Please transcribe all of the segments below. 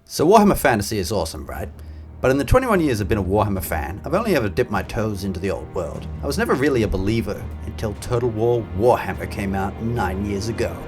So Warhammer Fantasy is awesome, right? But in the 21 years I've been a Warhammer fan, I've only ever dipped my toes into the old world. I was never really a believer until Total War Warhammer came out 9 years ago.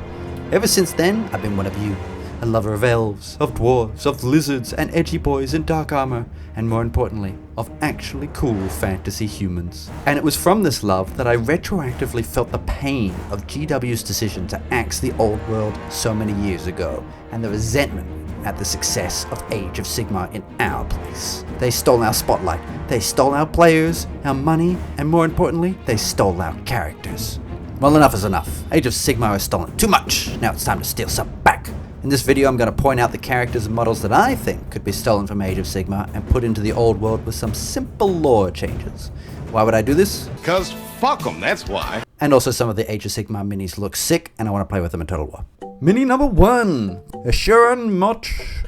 Ever since then, I've been one of you. A lover of elves, of dwarves, of lizards, and edgy boys in dark armor, and more importantly, of actually cool fantasy humans. And it was from this love that I retroactively felt the pain of GW's decision to axe the old world so many years ago, and the resentment at the success of Age of Sigmar in our place. They stole our spotlight, they stole our players, our money, and more importantly, they stole our characters. Well, enough is enough. Age of Sigmar has stolen too much. Now it's time to steal some back. In this video, I'm going to point out the characters and models that I think could be stolen from Age of Sigmar and put into the old world with some simple lore changes. Why would I do this? Because fuck them, that's why. And also some of the Age of Sigmar minis look sick and I want to play with them in Total War. Mini number 1, Ashuran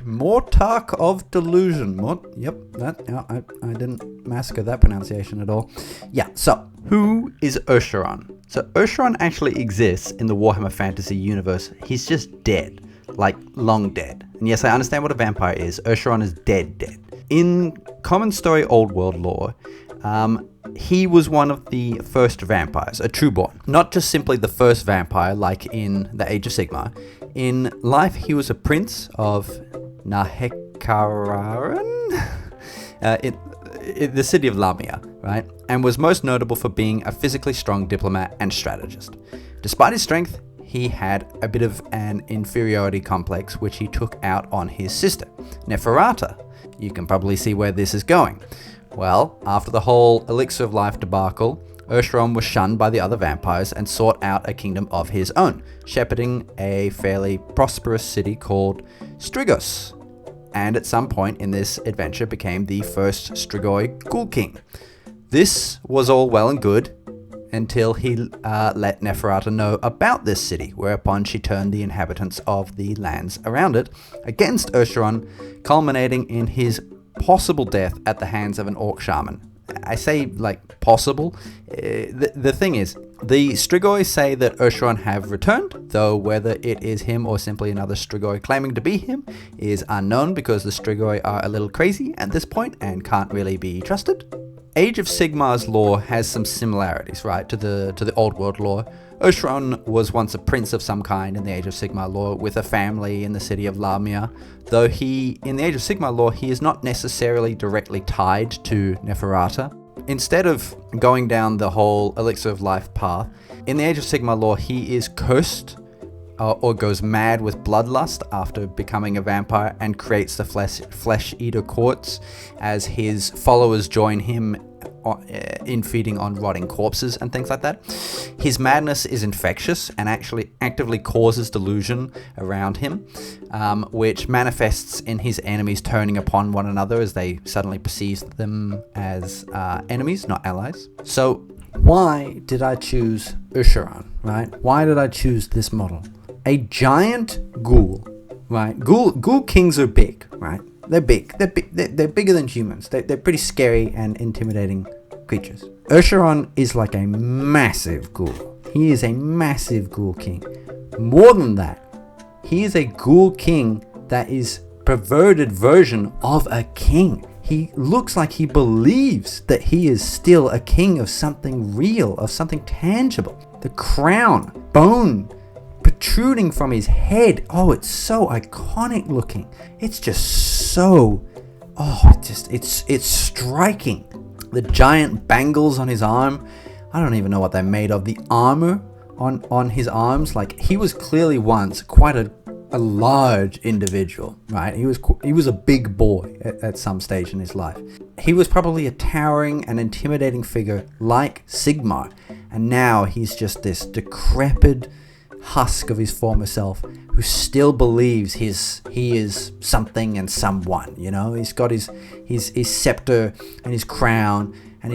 Mortarch of Delusion. I didn't massacre that pronunciation at all. Yeah, so who is Ashuran? So Ashuran actually exists in the Warhammer Fantasy universe. He's just dead, like long dead. And yes, I understand what a vampire is. Ashuran is dead. In common story old world lore, he was one of the first vampires, a trueborn. Not just simply the first vampire like in the Age of Sigmar. In life, he was a prince of Nahekararan, in the city of Lamia, right? And was most notable for being a physically strong diplomat and strategist. Despite his strength, he had a bit of an inferiority complex, which he took out on his sister, Neferata. You can probably see where this is going. Well, after the whole Elixir of Life debacle, Ashuran was shunned by the other vampires and sought out a kingdom of his own, shepherding a fairly prosperous city called Strigos, and at some point in this adventure became the first Strigoi Ghoul King. This was all well and good until he let Neferata know about this city, whereupon she turned the inhabitants of the lands around it against Ashuran, culminating in his possible death at the hands of an orc shaman. I say like possible. The thing is, the Strigoi say that Ashuran have returned, though whether it is him or simply another Strigoi claiming to be him is unknown because the Strigoi are a little crazy at this point and can't really be trusted. Age of Sigmar's lore has some similarities, right, to the old world lore. Ashuran was once a prince of some kind in the Age of Sigmar lore with a family in the city of Lamia, though in the Age of Sigmar lore, he is not necessarily directly tied to Neferata. Instead of going down the whole Elixir of Life path, in the Age of Sigmar lore, he is cursed or goes mad with bloodlust after becoming a vampire and creates the flesh eater courts as his followers join him in feeding on rotting corpses and things like that. His madness is infectious and actually actively causes delusion around him, which manifests in his enemies turning upon one another as they suddenly perceive them as enemies, not allies. So why did I choose Ashuran, right? Why did I choose this model? A giant ghoul, right? Ghoul kings are big, right? They're big. They're bigger than humans. They're pretty scary and intimidating creatures. Ashuran is like a massive ghoul. He is a massive ghoul king. More than that, he is a ghoul king that is perverted version of a king. He looks like he believes that he is still a king of something real, of something tangible. The crown, bone, protruding from his head. Oh, it's so iconic looking. It's just so, it's striking. The giant bangles on his arm, I don't even know what they're made of. The armor on his arms, like he was clearly once quite a large individual, right? He was a big boy at some stage in his life. He was probably a towering and intimidating figure like Sigmar, and now he's just this decrepit husk of his former self who still believes he is something and someone, you know. He's got his scepter and his crown, and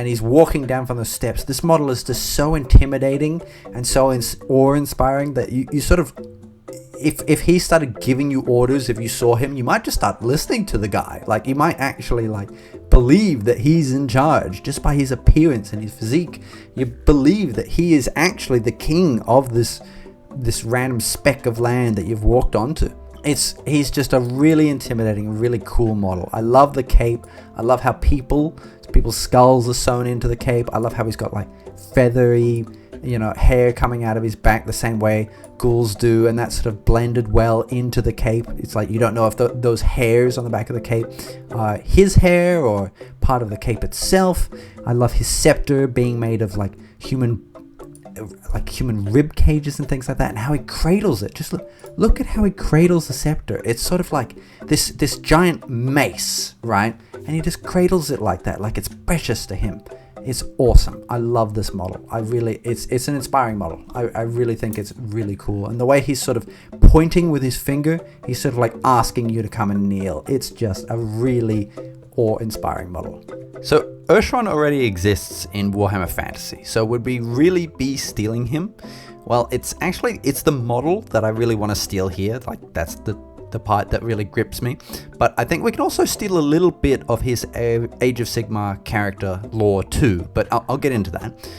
he's walking down from the steps. This model is just so intimidating and so awe-inspiring that you sort of, if he started giving you orders, if you saw him, you might just start listening to the guy. Like, you might actually believe that he's in charge just by his appearance and his physique. You believe that he is actually the king of this random speck of land that you've walked onto. He's just a really intimidating, really cool model. I love the cape. I love how people's skulls are sewn into the cape. I love how he's got like feathery, hair coming out of his back the same way ghouls do, and that sort of blended well into the cape. It's like you don't know if those hairs on the back of the cape are his hair or part of the cape itself. I love his scepter being made of like human rib cages and things like that, and how he cradles it. Just look at how he cradles the scepter. It's sort of like this giant mace, right? And he just cradles it like that, like it's precious to him. It's awesome. I love this model. It's an inspiring model. I really think it's really cool. And the way he's sort of pointing with his finger, he's sort of like asking you to come and kneel. It's just a really awe-inspiring model. So Urshron already exists in Warhammer Fantasy, so would we really be stealing him? Well, it's the model that I really want to steal here. Like, that's the part that really grips me. But I think we can also steal a little bit of his Age of Sigmar character lore too, but I'll get into that.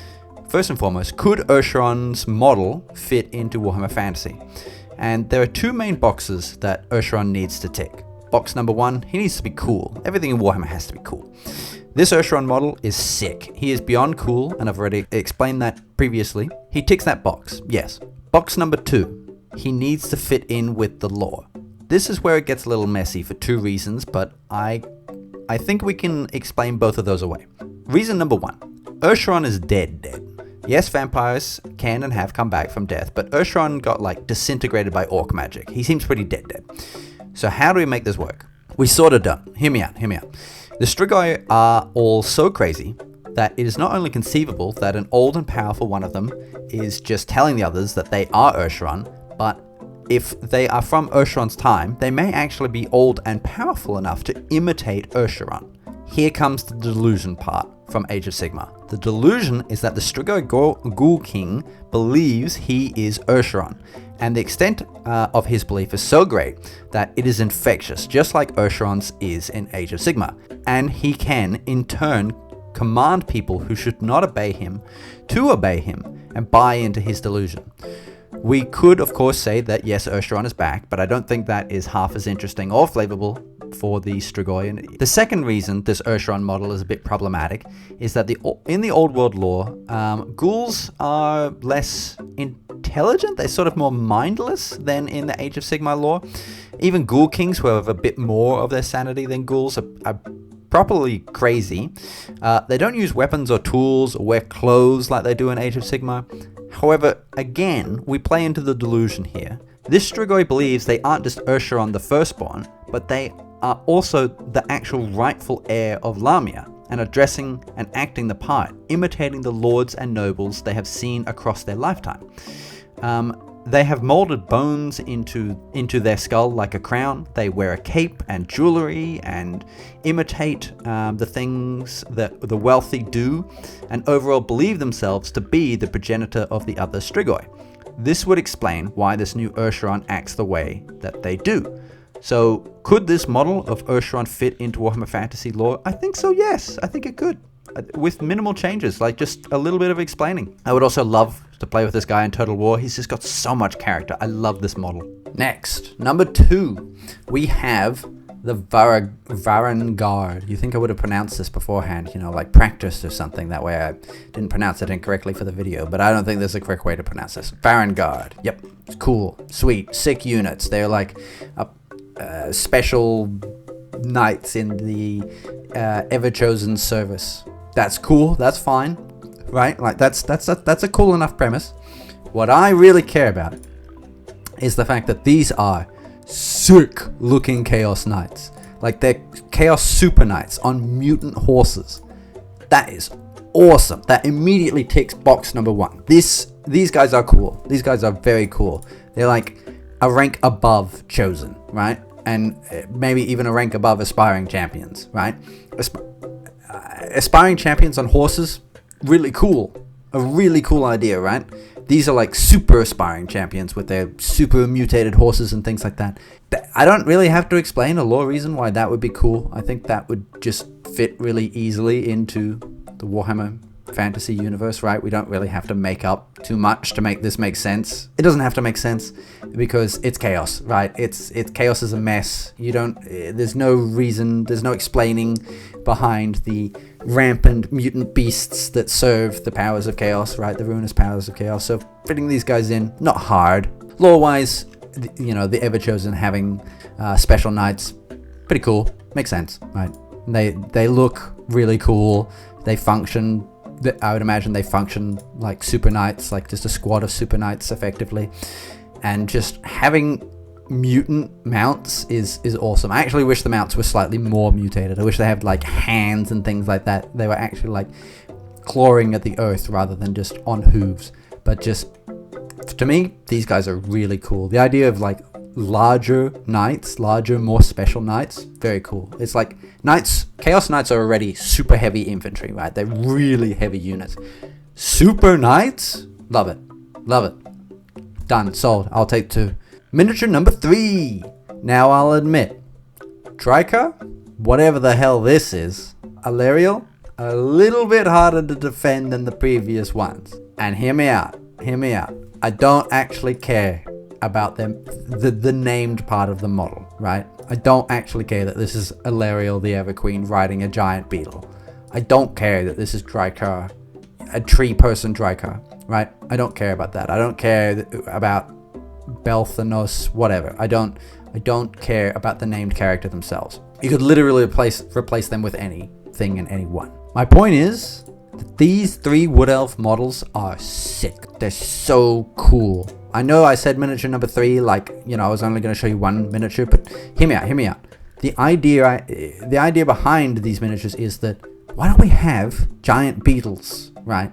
First and foremost, could Urshron's model fit into Warhammer Fantasy? And there are two main boxes that Urshron needs to tick. Box number one, he needs to be cool. Everything in Warhammer has to be cool. This Urshron model is sick. He is beyond cool, and I've already explained that previously. He ticks that box, yes. Box number two, he needs to fit in with the lore. This is where it gets a little messy for two reasons, but I think we can explain both of those away. Reason number one, Urshron is dead. Yes, vampires can and have come back from death, but Urshron got like disintegrated by orc magic. He seems pretty dead. So how do we make this work? We sort of don't. Hear me out. The Strigoi are all so crazy that it is not only conceivable that an old and powerful one of them is just telling the others that they are Urshron, but if they are from Urshron's time, they may actually be old and powerful enough to imitate Urshron. Here comes the delusion part from Age of Sigmar. The delusion is that the Strigoi Ghoul King believes he is Urshron, and the extent of his belief is so great that it is infectious, just like Urshron's is in Age of Sigmar. And he can, in turn, command people who should not obey him to obey him and buy into his delusion. We could, of course, say that yes, Urshron is back, but I don't think that is half as interesting or flavorful for the Strigoi. And the second reason this Urshron model is a bit problematic is that in the old world lore, ghouls are less intelligent. They're sort of more mindless than in the Age of Sigmar lore. Even ghoul kings, who have a bit more of their sanity than ghouls, are properly crazy. They don't use weapons or tools or wear clothes like they do in Age of Sigmar. However, again, we play into the delusion here. This Strigoi believes they aren't just Urshron the Firstborn, but they are also the actual rightful heir of Lamia, and are dressing and acting the part, imitating the lords and nobles they have seen across their lifetime. They have molded bones into their skull like a crown. They wear a cape and jewelry and imitate the things that the wealthy do, and overall believe themselves to be the progenitor of the other Strigoi. This would explain why this new Urshron acts the way that they do. So could this model of Urshron fit into Warhammer Fantasy lore? I think so, yes. I think it could. With minimal changes, like just a little bit of explaining. I would also love to play with this guy in Total War. He's just got so much character. I love this model. Next, number 2, we have the Varangard. You think I would have pronounced this beforehand, like practiced or something. That way I didn't pronounce it incorrectly for the video, but I don't think there's a correct way to pronounce this. Varangard. Yep, it's cool, sweet, sick units. They're like special knights in the Ever-Chosen service. That's cool, that's fine, right? Like that's a cool enough premise. What I really care about is the fact that these are sick looking Chaos Knights. Like they're Chaos Super Knights on mutant horses. That is awesome. That immediately ticks box number 1. These guys are cool. These guys are very cool. They're like a rank above Chosen, right? And maybe even a rank above Aspiring Champions, right? Aspiring Champions on horses, really cool. A really cool idea, right? These are like super Aspiring Champions with their super mutated horses and things like that. I don't really have to explain a lore reason why that would be cool. I think that would just fit really easily into the Warhammer fantasy universe, right? We don't really have to make up too much to make this make sense. It doesn't have to make sense because it's chaos, right? It's chaos is a mess. There's no reason, there's no explaining behind the rampant mutant beasts that serve the powers of chaos, right? The ruinous powers of chaos. So fitting these guys in, not hard. Lore-wise, the Everchosen having special knights, pretty cool. Makes sense, right? They look really cool. They function, I would imagine they function like super knights, like just a squad of super knights effectively. And just having mutant mounts is awesome. I actually wish the mounts were slightly more mutated. I wish they had like hands and things like that. They were actually like clawing at the earth rather than just on hooves. But just, to me, these guys are really cool. The idea of like larger knights, more special knights, very cool. It's like Chaos Knights are already super heavy infantry, right? They're really heavy units. Super Knights, love it. Done, sold. I'll take 2. Miniature number 3. Now I'll admit, Dryka, whatever the hell this is, Alariel, a little bit harder to defend than the previous ones. And hear me out. I don't actually care about them, the named part of the model, right? I don't actually care that this is Alariel the Everqueen riding a giant beetle. I don't care that this is Dryka, a tree-person Dryka, right? I don't care about that. I don't care about Belthanos, whatever. I don't care about the named character themselves. You could literally replace them with anything and anyone. My point is that these 3 Wood Elf models are sick. They're so cool. I know I said miniature number 3, like, I was only going to show you one miniature, but hear me out. The idea behind these miniatures is that why don't we have giant beetles, right,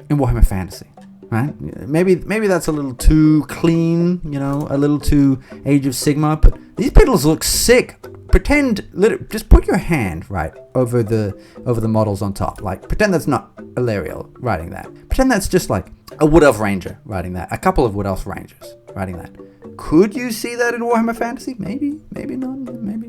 in Warhammer Fantasy, right? Maybe that's a little too clean, a little too Age of Sigmar, but these beetles look sick. Just put your hand right over the models on top. Like, pretend that's not Alariel riding that. Pretend that's just like a Wood Elf Ranger riding that. A couple of Wood Elf Rangers riding that. Could you see that in Warhammer Fantasy? Maybe not. Maybe.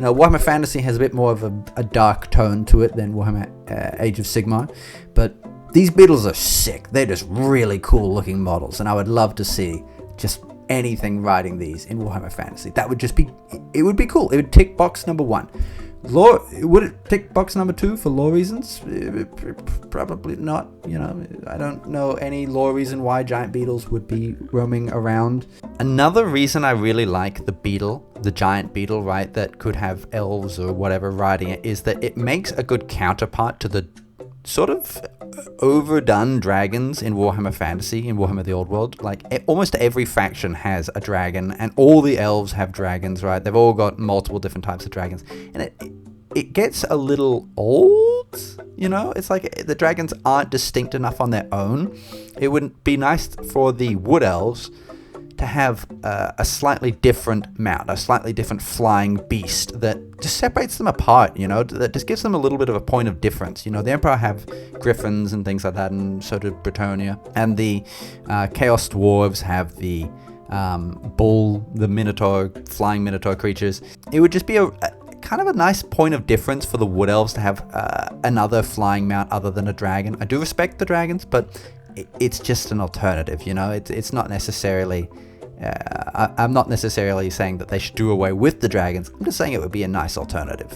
Warhammer Fantasy has a bit more of a dark tone to it than Warhammer Age of Sigmar, but these beetles are sick. They're just really cool looking models, and I would love to see just anything riding these in Warhammer Fantasy. That would just be, it would be cool. It would tick box number 1. Lore, would it tick box number 2 for lore reasons? Probably not. I don't know any lore reason why giant beetles would be roaming around. Another reason I really like the giant beetle, right, that could have elves or whatever riding it, is that it makes a good counterpart to the sort of overdone dragons in Warhammer Fantasy, in Warhammer the Old World. Like, almost every faction has a dragon, and all the elves have dragons, right? They've all got multiple different types of dragons, and it gets a little old, It's like the dragons aren't distinct enough on their own. It would be nice for the Wood Elves to have a slightly different mount, a slightly different flying beast that just separates them apart, that just gives them a little bit of a point of difference. The Emperor have griffins and things like that, and so did Bretonnia. And the Chaos Dwarves have the bull, the Minotaur, flying Minotaur creatures. It would just be a kind of a nice point of difference for the Wood Elves to have another flying mount other than a dragon. I do respect the dragons, but it's just an alternative, It's not necessarily... I'm not necessarily saying that they should do away with the dragons. I'm just saying it would be a nice alternative.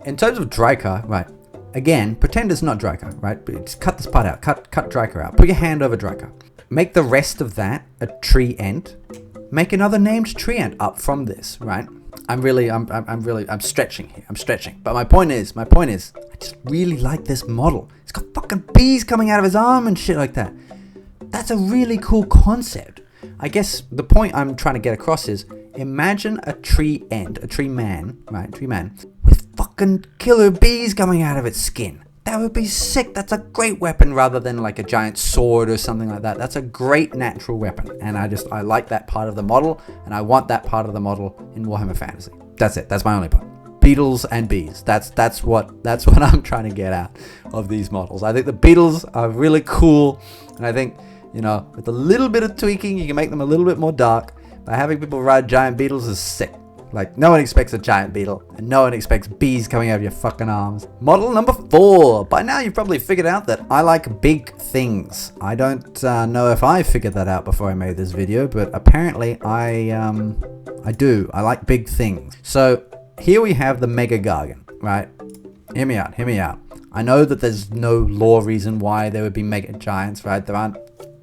In terms of Dryka, right, again, pretend it's not Dryka, right? But just cut this part out. Cut Dryka out. Put your hand over Dryka. Make the rest of that a tree ent. Make another named tree ent up from this, right? I'm stretching here. But my point is, I just really like this model. It's got fucking bees coming out of his arm and shit like that. That's a really cool concept. I guess the point I'm trying to get across is, imagine a tree man, with fucking killer bees coming out of its skin. That would be sick. That's a great weapon rather than like a giant sword or something like that. That's a great natural weapon. And I like that part of the model, and I want that part of the model in Warhammer Fantasy. That's it. That's my only point. Beetles and bees. That's what I'm trying to get out of these models. I think the beetles are really cool, and I think, with a little bit of tweaking, you can make them a little bit more dark. By having people ride giant beetles is sick. Like, no one expects a giant beetle, and no one expects bees coming out of your fucking arms. Model number 4. By now you've probably figured out that I like big things. I don't know if I figured that out before I made this video, but apparently I do. I like big things. So here we have the Mega Gargan, right? Hear me out. I know that there's no lore reason why there would be mega giants, right? There aren't,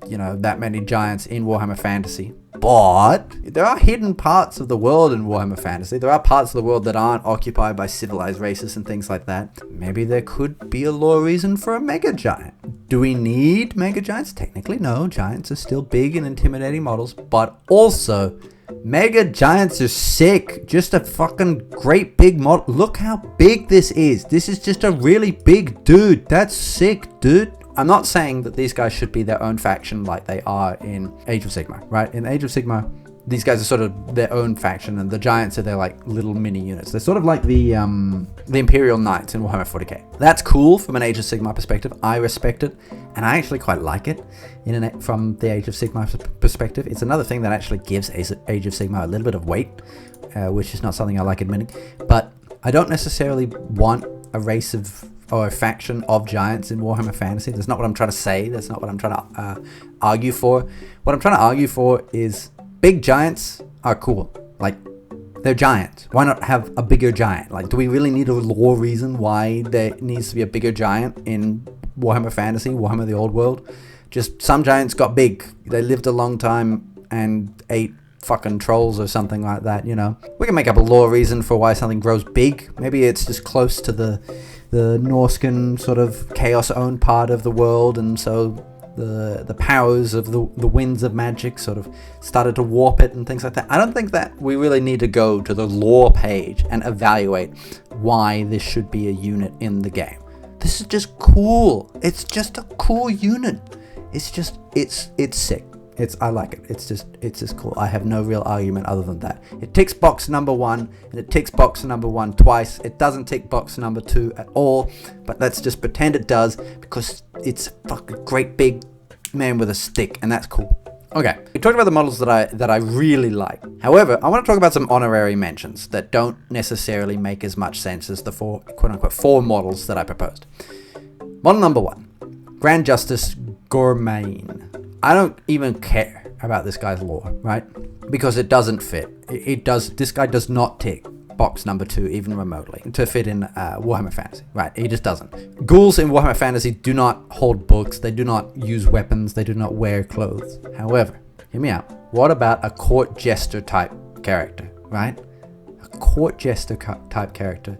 that many giants in Warhammer Fantasy. But there are hidden parts of the world in Warhammer Fantasy. There are parts of the world that aren't occupied by civilized races and things like that. Maybe there could be a lore reason for a mega giant. Do we need mega giants? Technically, no. Giants are still big and intimidating models. But also, mega giants are sick. Just a fucking great big model. Look how big this is. This is just a really big dude. That's sick, dude. I'm not saying that these guys should be their own faction like they are in Age of Sigmar, right? In Age of Sigmar, these guys are sort of their own faction, and the giants are their like little mini units. They're sort of like the Imperial Knights in Warhammer 40k. That's cool from an Age of Sigmar perspective. I respect it, and I actually quite like it from the Age of Sigmar perspective. It's another thing that actually gives Age of Sigmar a little bit of weight, which is not something I like admitting. But I don't necessarily want a race or a faction of giants in Warhammer Fantasy. That's not what I'm trying to say. That's not what I'm trying to argue for. What I'm trying to argue for is big giants are cool. Like, they're giants. Why not have a bigger giant? Like, do we really need a lore reason why there needs to be a bigger giant in Warhammer Fantasy, Warhammer the Old World? Just some giants got big. They lived a long time and ate fucking trolls or something like that, We can make up a lore reason for why something grows big. Maybe it's just close to the Norscan sort of chaos-owned part of the world, and so the powers of the winds of magic sort of started to warp it and things like that. I don't think that we really need to go to the lore page and evaluate why this should be a unit in the game. This is just cool. It's just a cool unit. It's sick. I like it. It's just cool. I have no real argument other than that. It ticks box number 1, and it ticks box number 1 twice. It doesn't tick box number 2 at all, but let's just pretend it does, because it's a fucking great big man with a stick, and that's cool. Okay, we talked about the models that I really like. However, I want to talk about some honorary mentions that don't necessarily make as much sense as the quote-unquote four models that I proposed. Model number 1, Grand Justice Gormain. I don't even care about this guy's lore, right? Because it doesn't fit. This guy does not tick box number 2 even remotely to fit in Warhammer Fantasy, right? He just doesn't. Ghouls in Warhammer Fantasy do not hold books. They do not use weapons. They do not wear clothes. However, hear me out. What about a court jester type character, right? A court jester type character.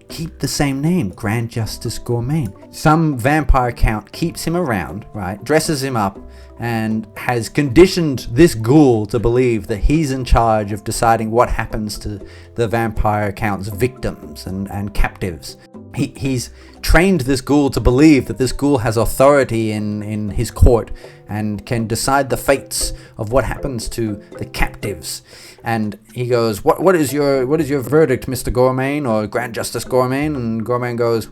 Keep the same name, Grand Justice Gormain. Some vampire count keeps him around, right? Dresses him up and has conditioned this ghoul to believe that he's in charge of deciding what happens to the vampire count's victims and captives. He's trained this ghoul to believe that this ghoul has authority in his court and can decide the fates of what happens to the captives. And he goes, what is your verdict, Mr. Gormain, or Grand Justice Gormain? And Gormain goes,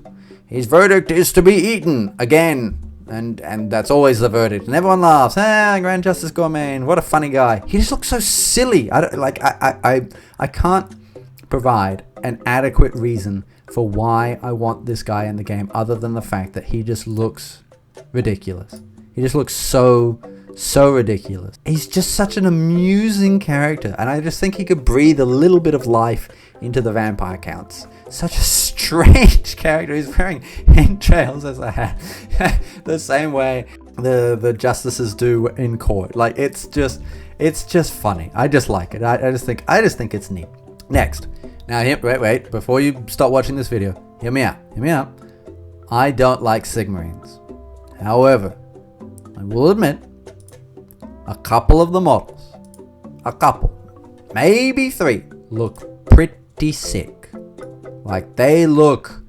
his verdict is to be eaten again. And that's always the verdict. And everyone laughs. Grand Justice Gormain, what a funny guy. He just looks so silly. I can't provide an adequate reason for why I want this guy in the game, other than the fact that he just looks ridiculous. He just looks so ridiculous. He's just such an amusing character, and I just think he could breathe a little bit of life into the vampire counts. Such a strange character. He's wearing entrails as a hat, the same way the justices do in court. Like, it's just funny. I just like it. I just think it's neat. Next. Now, wait, before you stop watching this video, hear me out. I don't like Sigmarines. However, I will admit, a couple of the models, maybe 3, look pretty sick. Like, they look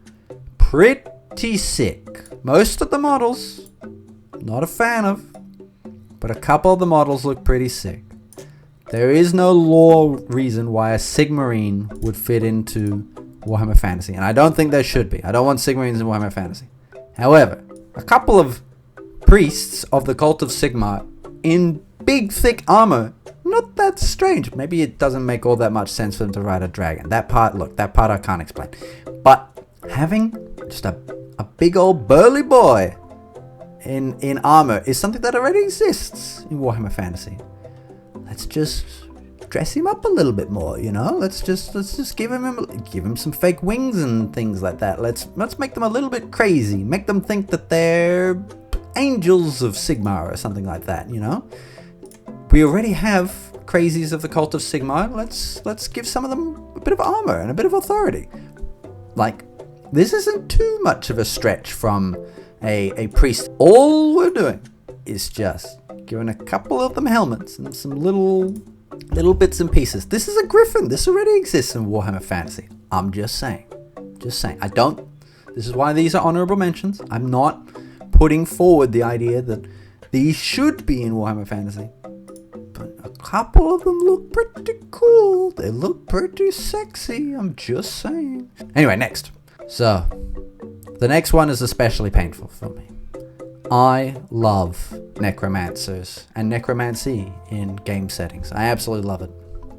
pretty sick. Most of the models, not a fan of, but a couple of the models look pretty sick. There is no lore reason why a Sigmarine would fit into Warhammer Fantasy, and I don't think there should be. I don't want Sigmarines in Warhammer Fantasy. However, a couple of priests of the Cult of Sigmar in big, thick armor, not that strange. Maybe it doesn't make all that much sense for them to ride a dragon. That part I can't explain. But having just a big old burly boy in armor is something that already exists in Warhammer Fantasy. Let's just dress him up a little bit more, you know. Let's just give him some fake wings and things like that. Let's make them a little bit crazy. Make them think that they're angels of Sigmar or something like that, you know. We already have crazies of the cult of Sigmar. Let's give some of them a bit of armor and a bit of authority. Like, this isn't too much of a stretch from a priest. All we're doing is just giving a couple of them helmets and some little bits and pieces. This is a griffin. This already exists in Warhammer Fantasy. I'm just saying. This is why these are honorable mentions. I'm not putting forward the idea that these should be in Warhammer Fantasy. But a couple of them look pretty cool. They look pretty sexy. I'm just saying. Anyway, next. So, the next one is especially painful for me. I love necromancers and necromancy in game settings. I absolutely love it.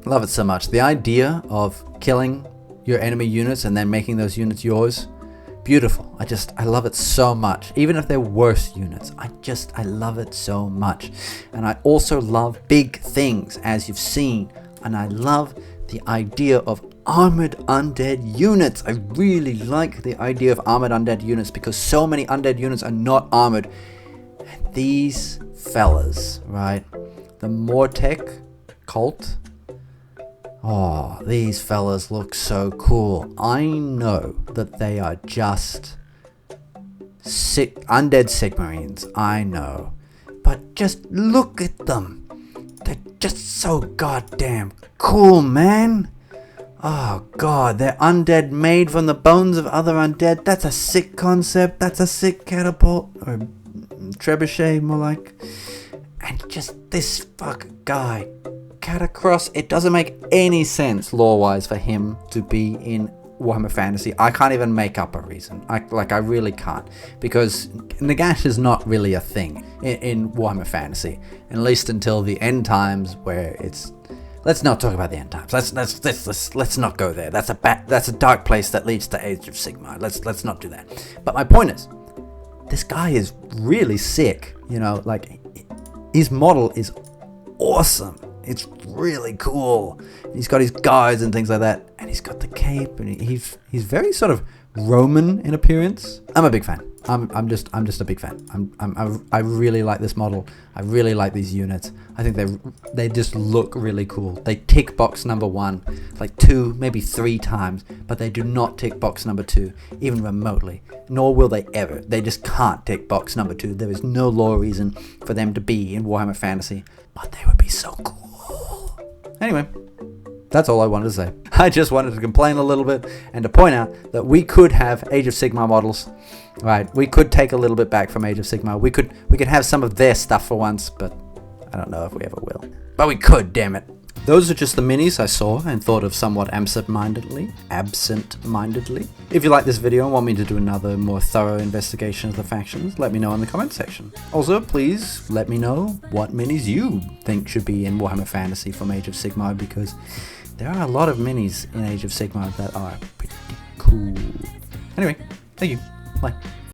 Love it so much. The idea of killing your enemy units and then making those units yours, beautiful. I love it so much. Even if they're worse units, I love it so much. And I also love big things, as you've seen. And I love the idea of armored undead units. I really like the idea of armored undead units because so many undead units are not armored. And these fellas, right? The Mortek cult. Oh, these fellas look so cool. I know that they are just undead Sigmarines. I know. But just look at them. They're just so goddamn cool, man. Oh god, they're undead made from the bones of other undead. That's a sick concept. That's a sick catapult. Or trebuchet, more like. And just this fucking guy, Catacross, it doesn't make any sense lore-wise for him to be in Warhammer Fantasy. I can't even make up a reason. I really can't. Because Nagash is not really a thing in Warhammer Fantasy. At least until the end times where it's... Let's not talk about the end times. Let's not go there. That's a dark place that leads to Age of Sigmar. Let's not do that. But my point is, this guy is really sick. You know, like his model is awesome. It's really cool. He's got his guards and things like that, and he's got the cape, and he's very sort of Roman in appearance. I'm a big fan. I'm just a big fan. I really like this model. I really like these units. I think they just look really cool. They tick box number 1 like 2, maybe 3 times, but they do not tick box number 2 even remotely. Nor will they ever. They just can't tick box number 2. There is no lore reason for them to be in Warhammer Fantasy, but they would be so cool. Anyway, that's all I wanted to say. I just wanted to complain a little bit and to point out that we could have Age of Sigmar models. Right, we could take a little bit back from Age of Sigmar. We could have some of their stuff for once, but I don't know if we ever will. But we could, damn it. Those are just the minis I saw and thought of somewhat absent-mindedly. If you like this video and want me to do another more thorough investigation of the factions, let me know in the comment section. Also, please let me know what minis you think should be in Warhammer Fantasy from Age of Sigmar, because there are a lot of minis in Age of Sigmar that are pretty cool. Anyway, thank you. Bye.